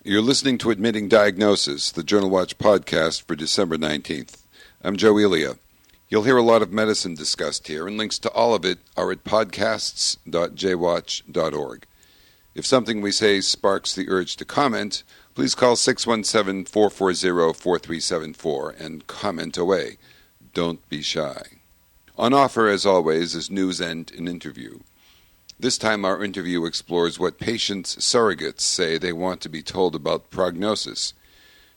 You're listening to Admitting Diagnosis, the Journal Watch podcast for December 19th. I'm Joe Elia. You'll hear a lot of medicine discussed here, and links to all of it are at podcasts.jwatch.org. If something we say sparks the urge to comment, please call 617-440-4374 and comment away. Don't be shy. On offer, as always, is news and an interview. This time our interview explores what patients' surrogates say they want to be told about prognosis.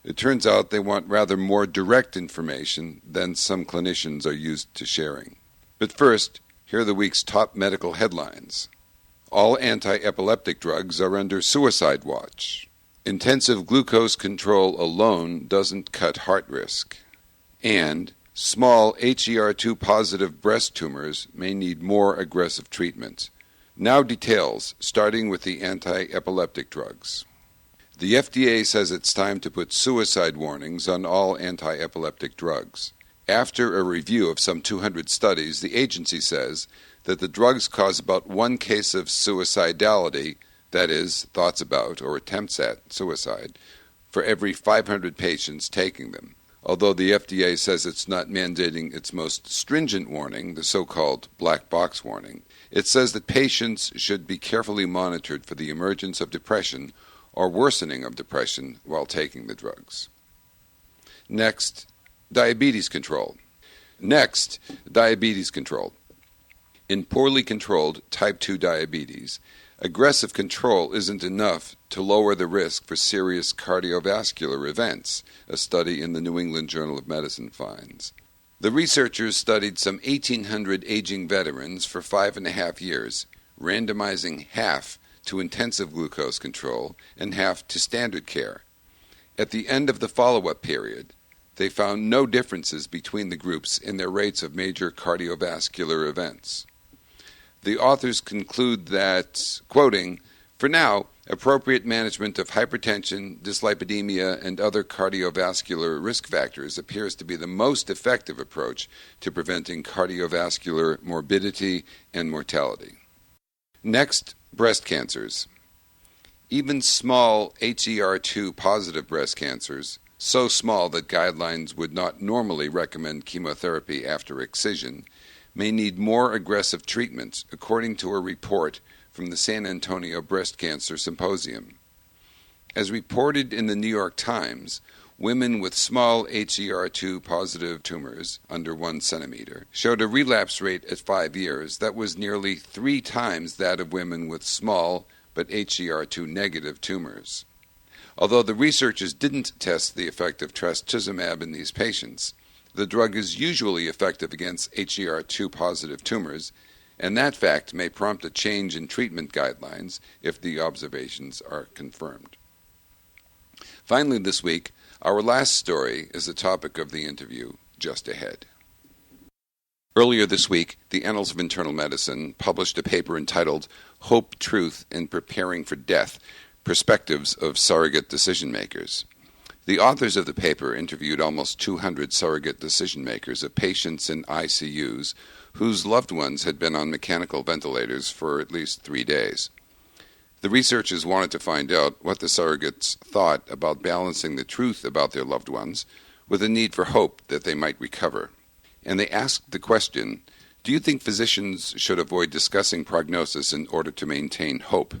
It turns out they want rather more direct information than some clinicians are used to sharing. But first, here are the week's top medical headlines. All anti-epileptic drugs are under suicide watch. Intensive glucose control alone doesn't cut heart risk. And small HER2 positive breast tumors may need more aggressive treatment. Now details, starting with the anti-epileptic drugs. The FDA says it's time to put suicide warnings on all anti-epileptic drugs. After a review of some 200 studies, the agency says that the drugs cause about one case of suicidality, that is, thoughts about or attempts at suicide, for every 500 patients taking them. Although the FDA says it's not mandating its most stringent warning, the so-called black box warning, it says that patients should be carefully monitored for the emergence of depression or worsening of depression while taking the drugs. Next, diabetes control. In poorly controlled type 2 diabetes, aggressive control isn't enough to lower the risk for serious cardiovascular events, a study in the New England Journal of Medicine finds. The researchers studied some 1,800 aging veterans for 5.5 years, randomizing half to intensive glucose control and half to standard care. At the end of the follow-up period, they found no differences between the groups in their rates of major cardiovascular events. The authors conclude that, quoting, "For now, appropriate management of hypertension, dyslipidemia, and other cardiovascular risk factors appears to be the most effective approach to preventing cardiovascular morbidity and mortality." Next, breast cancers. Even small HER2 positive breast cancers, so small that guidelines would not normally recommend chemotherapy after excision, may need more aggressive treatment, according to a report from the San Antonio Breast Cancer Symposium. As reported in the New York Times, women with small HER2 positive tumors under 1 centimeter showed a relapse rate at 5 years that was nearly 3 times that of women with small but HER2 negative tumors. Although the researchers didn't test the effect of trastuzumab in these patients, the drug is usually effective against HER2 positive tumors, and that fact may prompt a change in treatment guidelines if the observations are confirmed. Finally this week, our last story is the topic of the interview just ahead. Earlier this week, the Annals of Internal Medicine published a paper entitled Hope, Truth, and Preparing for Death, Perspectives of Surrogate Decision Makers. The authors of the paper interviewed almost 200 surrogate decision makers of patients in ICUs whose loved ones had been on mechanical ventilators for at least 3 days. The researchers wanted to find out what the surrogates thought about balancing the truth about their loved ones with the need for hope that they might recover. And they asked the question, do you think physicians should avoid discussing prognosis in order to maintain hope?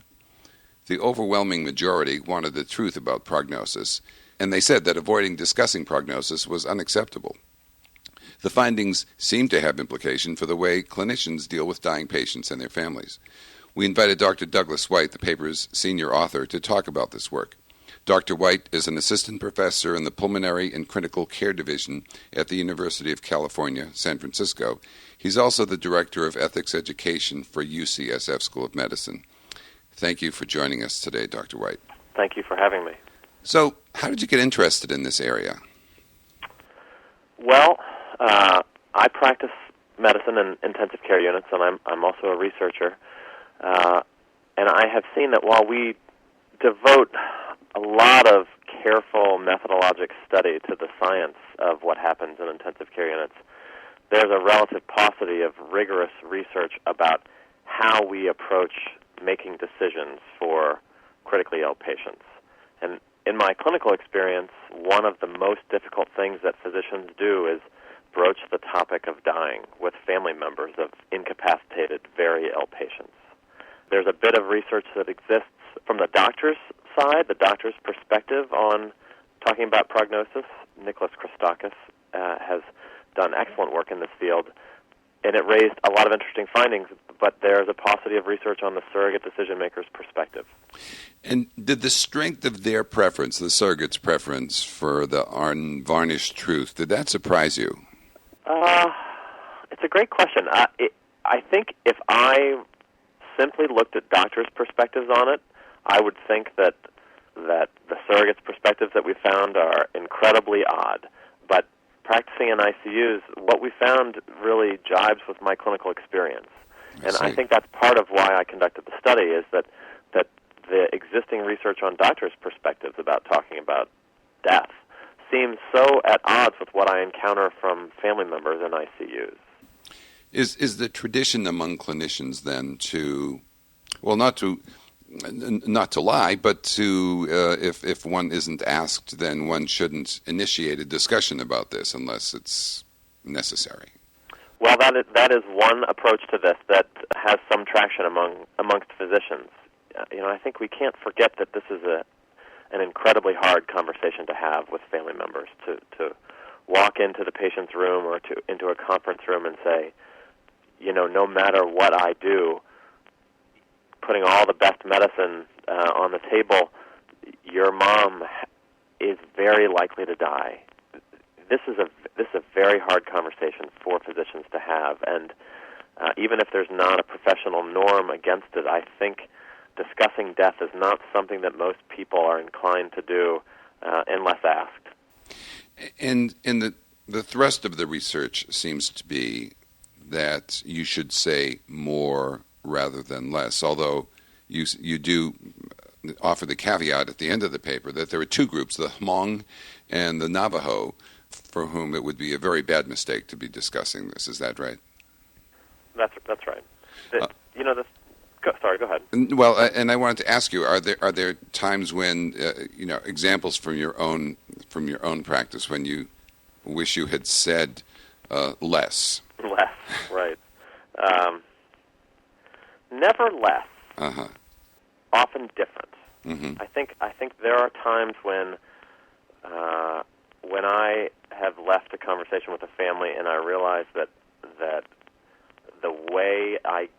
The overwhelming majority wanted the truth about prognosis, and they said that avoiding discussing prognosis was unacceptable. The findings seem to have implication for the way clinicians deal with dying patients and their families. We invited Dr. Douglas White, the paper's senior author, to talk about this work. Dr. White is an assistant professor in the Pulmonary and Critical Care Division at the University of California, San Francisco. He's also the director of ethics education for UCSF School of Medicine. Thank you for joining us today, Dr. White. Thank you for having me. So, how did you get interested in this area? Well, I practice medicine in intensive care units, and I'm also a researcher. And I have seen that while we devote a lot of careful methodologic study to the science of what happens in intensive care units, there's a relative paucity of rigorous research about how we approach making decisions for critically ill patients. And in my clinical experience, one of the most difficult things that physicians do is broach the topic of dying with family members of incapacitated, very ill patients. There's a bit of research that exists from the doctor's side, the doctor's perspective on talking about prognosis. Nicholas Christakis has done excellent work in this field, and it raised a lot of interesting findings, but there's a paucity of research on the surrogate decision-maker's perspective. And did the strength of their preference, the surrogate's preference for the unvarnished truth, did that surprise you? It's a great question. I think if I simply looked at doctors' perspectives on it, I would think that the surrogate's perspectives that we found are incredibly odd. But practicing in ICUs, what we found really jibes with my clinical experience. And I think that's part of why I conducted the study, is that the existing research on doctors' perspectives about talking about death seems so at odds with what I encounter from family members in ICUs. Is the tradition among clinicians then to, well, not to lie, but to, if one isn't asked, then one shouldn't initiate a discussion about this unless it's necessary? Well, that is one approach to this that has some traction amongst physicians. I think we can't forget that this is an incredibly hard conversation to have with family members, to walk into the patient's room or into a conference room and say, no matter what I do, putting all the best medicine on the table, your mom is very likely to die. This is a very hard conversation for physicians to have, and even if there's not a professional norm against it, I think discussing death is not something that most people are inclined to do unless asked. And the thrust of the research seems to be that you should say more rather than less, although you do offer the caveat at the end of the paper that there are two groups, the Hmong and the Navajo, for whom it would be a very bad mistake to be discussing this. Is that right? That's right. Sorry, go ahead. Well, and I wanted to ask you: Are there times when examples from your own practice when you wish you had said less? Less, right? Never less. Uh-huh. Often different. Mm-hmm. I think there are times when I have left a conversation with a family and I realize that the way I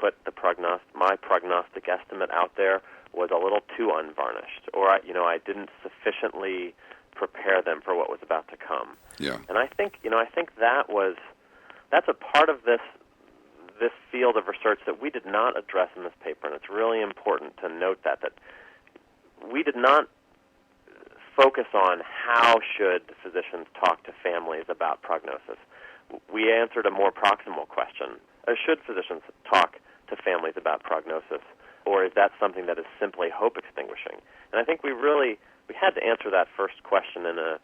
put my prognostic estimate out there was a little too unvarnished, or I didn't sufficiently prepare them for what was about to come. Yeah. And I think that's a part of this field of research that we did not address in this paper, and it's really important to note that we did not focus on how should physicians talk to families about prognosis. We answered a more proximal question. Should physicians talk to families about prognosis, or is that something that is simply hope extinguishing? And I think we had to answer that first question in a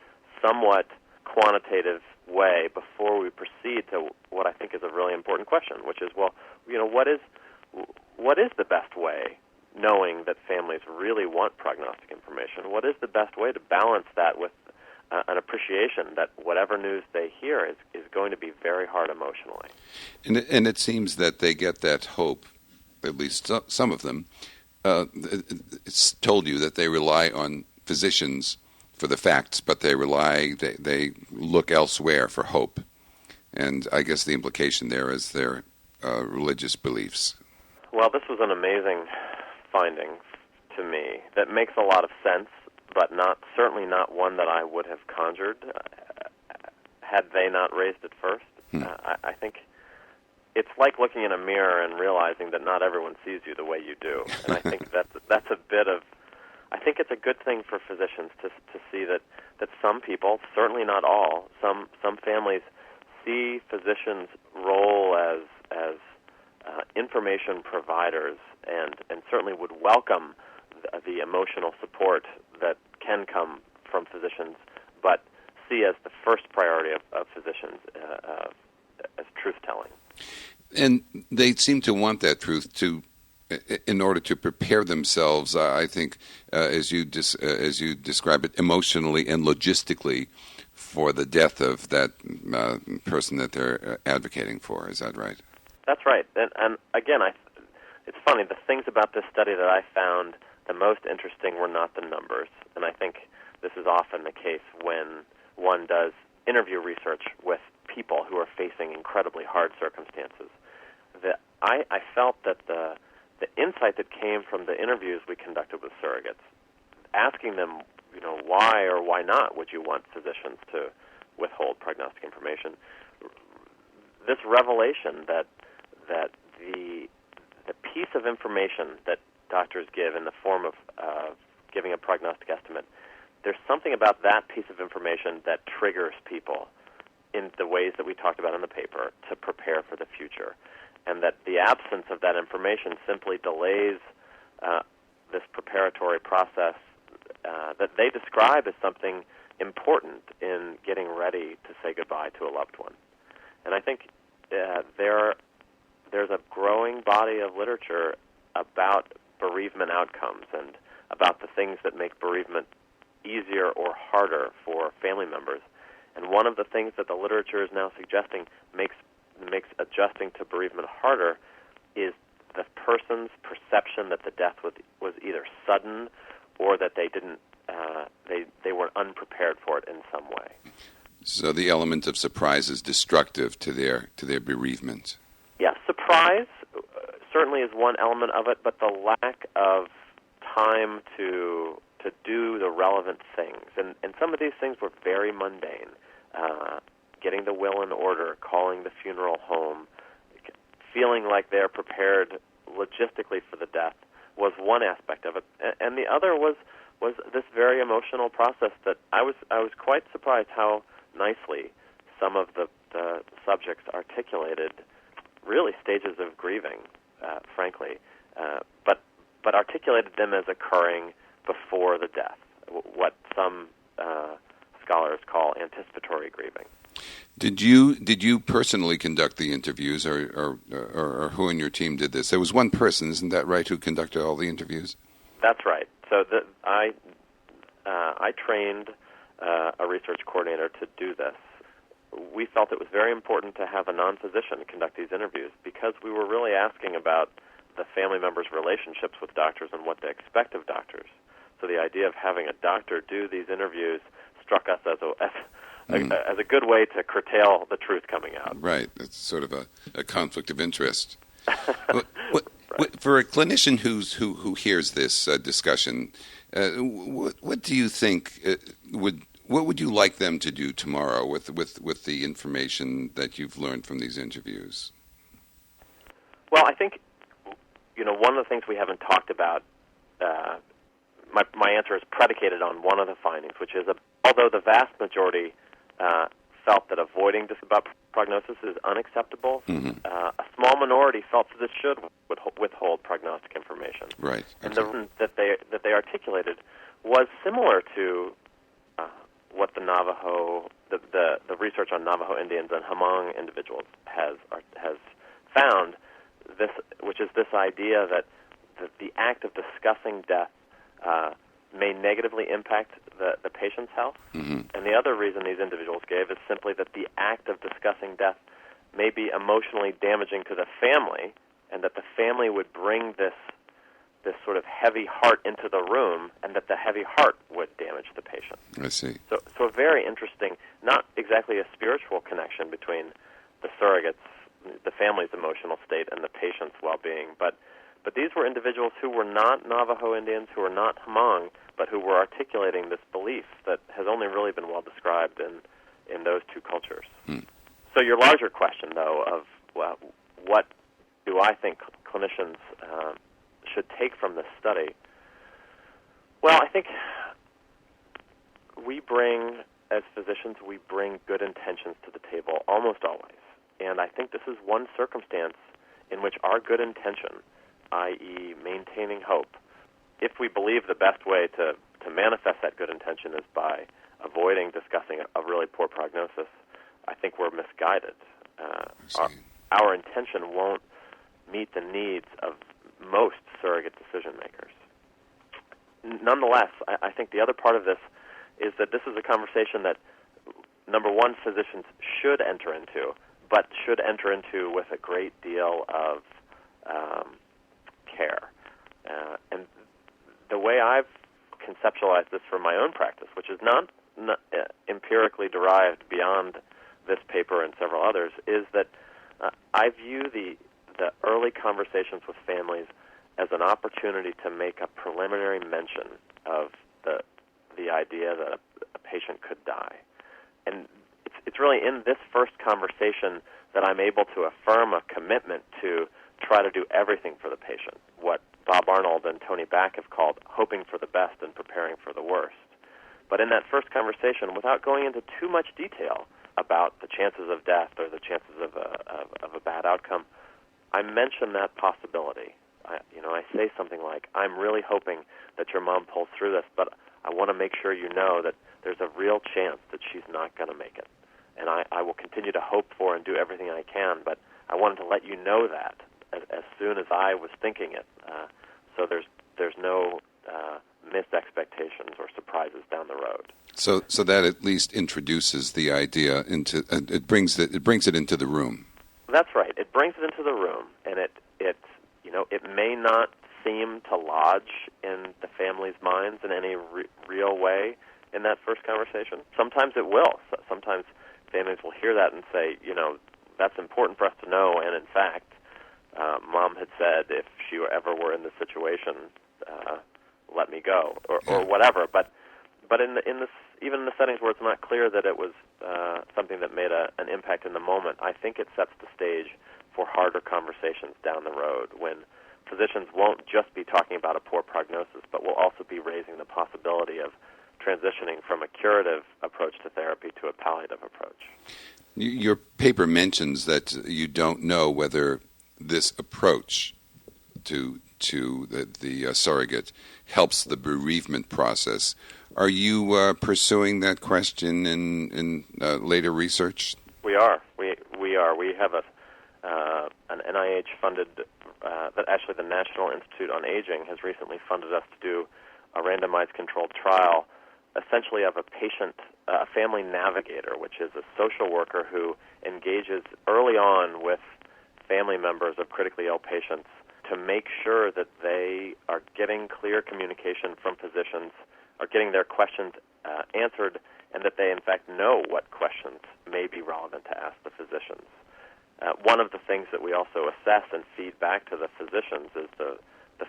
somewhat quantitative way before we proceed to what I think is a really important question, which is, what is the best way, knowing that families really want prognostic information? What is the best way to balance that with an appreciation that whatever news they hear is going to be very hard emotionally? And it seems that they get that hope, at least some of them. It's told you that they rely on physicians for the facts, but they look elsewhere for hope. And I guess the implication there is their religious beliefs. Well, this was an amazing finding to me that makes a lot of sense, but certainly not one that I would have conjured had they not raised it first. I think it's like looking in a mirror and realizing that not everyone sees you the way you do. And I think that's a bit of... I think it's a good thing for physicians to see that some people, certainly not all, some families see physicians' role as information providers and certainly would welcome the emotional support that can come from physicians, but see as the first priority of physicians as truth-telling. And they seem to want that truth to in order to prepare themselves, I think, as you describe it, emotionally and logistically, for the death of that person that they're advocating for. Is that right? That's right. And again, it's funny, the things about this study that I found the most interesting were not the numbers. And I think this is often the case when one does interview research with people who are facing incredibly hard circumstances. I felt that the insight that came from the interviews we conducted with surrogates, asking them, why or why not would you want physicians to withhold prognostic information, this revelation that the piece of information that doctors give in the form of giving a prognostic estimate, there's something about that piece of information that triggers people in the ways that we talked about in the paper to prepare for the future, and that the absence of that information simply delays this preparatory process that they describe as something important in getting ready to say goodbye to a loved one. And I think there's a growing body of literature about bereavement outcomes and about the things that make bereavement easier or harder for family members. And one of the things that the literature is now suggesting makes adjusting to bereavement harder is the person's perception that the death was either sudden or that they didn't they were unprepared for it in some way. So the element of surprise is destructive to their bereavement. Yes, surprise certainly is one element of it, but the lack of time to do the relevant things. And some of these things were very mundane. Getting the will in order, calling the funeral home, feeling like they're prepared logistically for the death was one aspect of it. And the other was this very emotional process that I was quite surprised how nicely some of the subjects articulated really stages of grieving, frankly, but articulated them as occurring before the death, what some scholars call anticipatory grieving. Did you personally conduct the interviews, or who in your team did this? There was one person, isn't that right, who conducted all the interviews? That's right. So I trained a research coordinator to do this. We felt it was very important to have a non-physician conduct these interviews because we were really asking about the family members' relationships with doctors and what they expect of doctors. So the idea of having a doctor do these interviews struck us as a good way to curtail the truth coming out. Right. It's sort of a conflict of interest. For a clinician who hears this discussion, what do you think what would you like them to do tomorrow with the information that you've learned from these interviews? Well, I think one of the things we haven't talked about. My answer is predicated on one of the findings, which is although the vast majority felt that avoiding about prognosis is unacceptable, a small minority felt that it should withhold prognostic information. Right. Okay. And the reason that they articulated was similar to what the Navajo, the research on Navajo Indians and Hmong individuals has found, which is this idea that the act of discussing death may negatively impact the patient's health. Mm-hmm. And the other reason these individuals gave is simply that the act of discussing death may be emotionally damaging to the family, and that the family would bring this sort of heavy heart into the room, and that the heavy heart would damage the patient. I see. So a very interesting, not exactly a spiritual connection between the surrogates, the family's emotional state, and the patient's well-being, but these were individuals who were not Navajo Indians, who were not Hmong, but who were articulating this belief that has only really been well described in those two cultures. So your larger question, though, of what do I think clinicians should take from this study? Well, I think as physicians, we bring good intentions to the table almost always. And I think this is one circumstance in which our good intention, i.e. maintaining hope, if we believe the best way to manifest that good intention is by avoiding discussing a really poor prognosis, I think we're misguided. Our intention won't meet the needs of most surrogate decision makers. Nonetheless, I think the other part of this is that this is a conversation that, number one, physicians should enter into, but should enter into with a great deal of care. And the way I've conceptualized this for my own practice, which is not empirically derived beyond this paper and several others, is that I view the early conversations with families as an opportunity to make a preliminary mention of the idea that a patient could die. And it's really in this first conversation that I'm able to affirm a commitment to try to do everything for the patient, what Bob Arnold and Tony Back have called hoping for the best and preparing for the worst. But in that first conversation, without going into too much detail about the chances of death or the chances of a bad outcome, I mention that possibility. I say something like, I'm really hoping that your mom pulls through this, but I want to make sure you know that there's a real chance that she's not going to make it. And I will continue to hope for and do everything I can, but I wanted to let you know that as soon as I was thinking it. So there's no missed expectations or surprises down the road. So that at least introduces the idea into it brings it into the room. That's right. It brings it into the room, and it may not seem to lodge in the family's minds in any real way in that first conversation. Sometimes it will. Sometimes families will hear that and say, that's important for us to know, and in fact, Mom had said if she ever were in this situation, let me go, or whatever. But in this, even in the settings where it's not clear that it was something that made an impact in the moment, I think it sets the stage for harder conversations down the road when physicians won't just be talking about a poor prognosis, but will also be raising the possibility of transitioning from a curative approach to therapy to a palliative approach. Your paper mentions that you don't know whether this approach to the surrogate helps the bereavement process. Are you pursuing that question in later research? We are. We are. We have an NIH-funded, that actually the National Institute on Aging has recently funded us to do a randomized controlled trial, essentially of a family navigator, which is a social worker who engages early on with family members of critically ill patients to make sure that they are getting clear communication from physicians, are getting their questions answered, and that they in fact know what questions may be relevant to ask the physicians. One of the things that we also assess and feed back to the physicians is the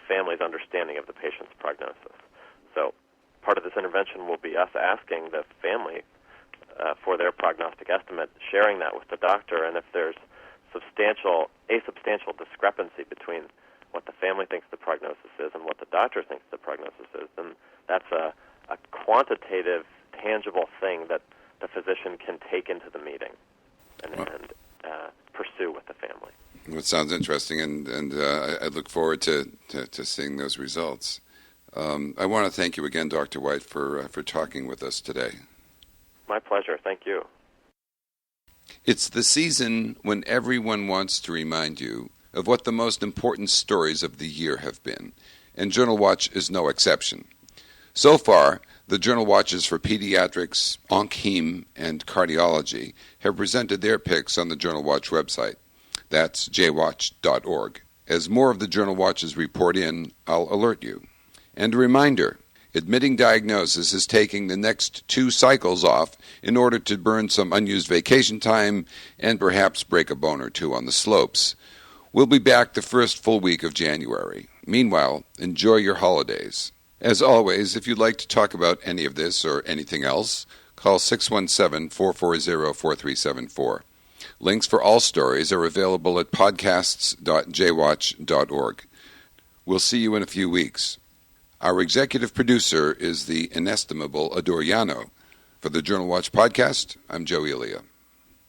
family's understanding of the patient's prognosis. So part of this intervention will be us asking the family for their prognostic estimate, sharing that with the doctor, and if there's a substantial discrepancy between what the family thinks the prognosis is and what the doctor thinks the prognosis is, then that's a quantitative, tangible thing that the physician can take into the meeting and pursue with the family. Well, it sounds interesting, and I look forward to seeing those results. I want to thank you again, Dr. White, for talking with us today. My pleasure. Thank you. It's the season when everyone wants to remind you of what the most important stories of the year have been, and Journal Watch is no exception. So far, the Journal Watches for Pediatrics, Onc-Hem, and Cardiology have presented their picks on the Journal Watch website. That's jwatch.org. As more of the Journal Watches report in, I'll alert you. And a reminder, admitting diagnosis is taking the next 2 cycles off in order to burn some unused vacation time and perhaps break a bone or 2 on the slopes. We'll be back the first full week of January. Meanwhile, enjoy your holidays. As always, if you'd like to talk about any of this or anything else, call 617-440-4374. Links for all stories are available at podcasts.jwatch.org. We'll see you in a few weeks. Our executive producer is the inestimable Adoriano. For the Journal Watch podcast, I'm Joe Elia.